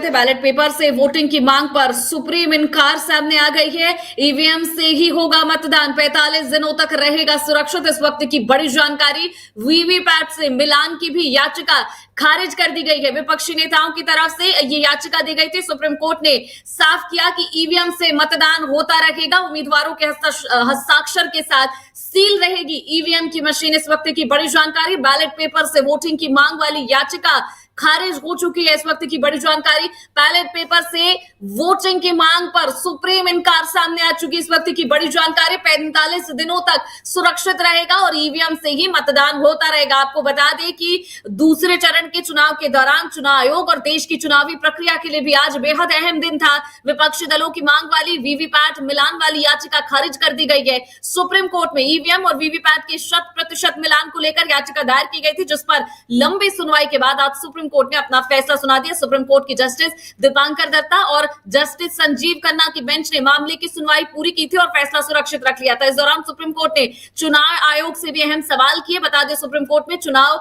थे ballot paper से voting की मांग पर सुप्रीम इनकार सामने आ गई है। ईवीएम से ही होगा मतदान, 45 दिनों तक रहेगा सुरक्षित। इस वक्त की बड़ी जानकारी, वीवीपैट से मिलान की भी याचिका खारिज कर दी गई है। विपक्षी नेताओं की तरफ से ये याचिका दी गई थी। सुप्रीम कोर्ट ने साफ किया कि ईवीएम से मतदान होता रहेगा, उम्मीदवारों के हस्ताक्षर के साथ सील रहेगी ईवीएम की मशीन। इस वक्त की बड़ी जानकारी, बैलेट पेपर से वोटिंग की मांग वाली याचिका खारिज हो चुकी है। इस वक्त की बड़ी जानकारी, बैलेट पेपर से वोटिंग की मांग पर सुप्रीम इनकार सामने आ चुकी है। इस वक्त की बड़ी जानकारी, 45 दिनों तक सुरक्षित रहेगा और ईवीएम से ही मतदान होता रहेगा। आपको बता दें कि दूसरे चरण के चुनाव के दौरान चुनाव आयोग और देश की चुनावी प्रक्रिया के लिए भी आज बेहद अहम दिन था। विपक्षी दलों की मांग वाली वीवीपैट मिलान वाली याचिका खारिज कर दी गई है। सुप्रीम कोर्ट में ईवीएम और वीवीपैट के 100% मिलान को लेकर याचिका दायर की गई थी, जिस पर लंबी सुनवाई के बाद आज सुप्रीम कोर्ट ने अपना फैसला सुना दिया। सुप्रीम कोर्ट की जस्टिस दीपांकर दत्ता और जस्टिस संजीव खन्ना की बेंच ने मामले की सुनवाई पूरी की थी और फैसला सुरक्षित रख लिया था। इस दौरान सुप्रीम कोर्ट ने चुनाव आयोग से भी अहम सवाल किए। बता दें, सुप्रीम कोर्ट में चुनाव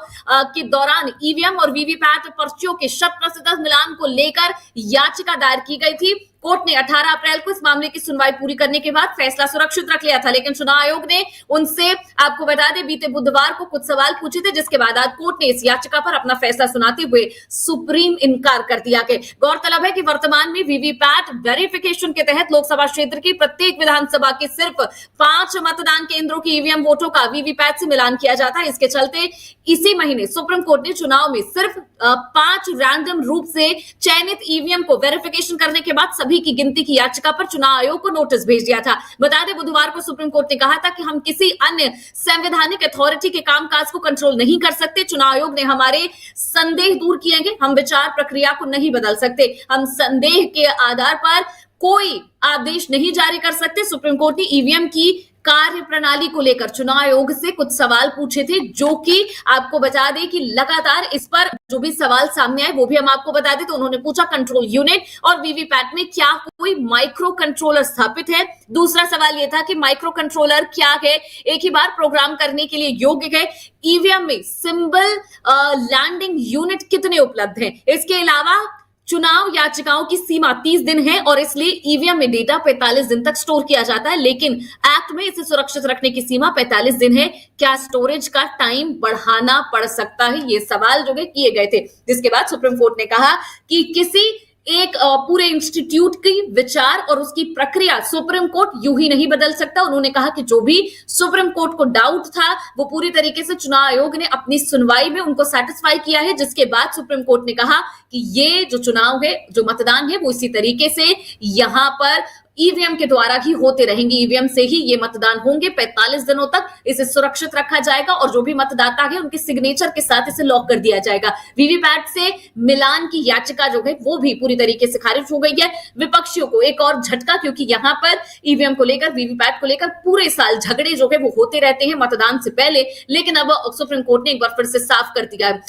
के दौरान ईवीएम और वीवीपैट पर्चियों के 100% मिलान को लेकर याचिका दायर की गई थी। कोर्ट ने 18 अप्रैल को इस मामले की सुनवाई पूरी करने के बाद फैसला सुरक्षित रख लिया था, लेकिन चुनाव आयोग ने उनसे, आपको बता दें, बीते बुधवार को कुछ सवाल पूछे थे, जिसके बाद आज कोर्ट ने इस याचिका पर अपना फैसला सुनाते हुए सुप्रीम इनकार कर दिया है। गौरतलब है कि वर्तमान में वीवीपैट वेरिफिकेशन के तहत लोकसभा क्षेत्र की प्रत्येक विधानसभा के सिर्फ 5 मतदान केंद्रों की ईवीएम वोटों का वीवीपैट से मिलान किया जाता है। इसके चलते इसी महीने सुप्रीम कोर्ट ने चुनाव में सिर्फ 5 रैंडम रूप से चयनित ईवीएम को वेरिफिकेशन करने के बाद सभी की गिनती की याचिका पर चुनाव आयोग को नोटिस भेज दिया था। बता दें, बुधवार को सुप्रीम कोर्ट ने कहा था कि हम किसी अन्य संवैधानिक अथॉरिटी के कामकाज को कंट्रोल नहीं कर सकते। चुनाव आयोग ने हमारे संदेह दूर किए, हम विचार प्रक्रिया को नहीं बदल सकते, हम संदेह के आधार पर कोई आदेश नहीं जारी कर सकते। सुप्रीम कोर्ट ने ईवीएम की कार्य प्रणाली को लेकर चुनाव आयोग से कुछ सवाल पूछे थे, जो कि आपको बता दें कि लगातार इस पर जो भी सवाल सामने आए वो भी हम आपको बता दें। तो उन्होंने पूछा, कंट्रोल यूनिट और वीवीपैट में क्या कोई माइक्रो कंट्रोलर स्थापित है? दूसरा सवाल यह था कि माइक्रो कंट्रोलर क्या है, एक ही बार प्रोग्राम करने के लिए योग्य है? ईवीएम में सिंबल लैंडिंग यूनिट कितने उपलब्ध हैं? इसके अलावा चुनाव याचिकाओं की सीमा 30 दिन है और इसलिए ईवीएम में डेटा 45 दिन तक स्टोर किया जाता है, लेकिन एक्ट में इसे सुरक्षित रखने की सीमा 45 दिन है। क्या स्टोरेज का टाइम बढ़ाना पड़ सकता है? ये सवाल जो है किए गए थे, जिसके बाद सुप्रीम कोर्ट ने कहा कि किसी एक पूरे इंस्टीट्यूट की विचार और उसकी प्रक्रिया सुप्रीम कोर्ट यूं ही नहीं बदल सकता। उन्होंने कहा कि जो भी सुप्रीम कोर्ट को डाउट था वो पूरी तरीके से चुनाव आयोग ने अपनी सुनवाई में उनको सेटिस्फाई किया है, जिसके बाद सुप्रीम कोर्ट ने कहा कि ये जो चुनाव है, जो मतदान है, वो इसी तरीके से यहां पर ईवीएम के द्वारा ही होते रहेंगे। ईवीएम से ही ये मतदान होंगे। 45 दिनों तक इसे सुरक्षित रखा जाएगा और जो भी मतदाता है उनके सिग्नेचर के साथ इसे लॉक कर दिया जाएगा। वीवीपैट से मिलान की याचिका जो है वो भी पूरी तरीके से खारिज हो गई है। विपक्षियों को एक और झटका, क्योंकि यहां पर ईवीएम को लेकर, वीवीपैट को लेकर पूरे साल झगड़े जो है वो होते रहते हैं मतदान से पहले, लेकिन अब सुप्रीम कोर्ट ने एक बार फिर से साफ कर दिया है।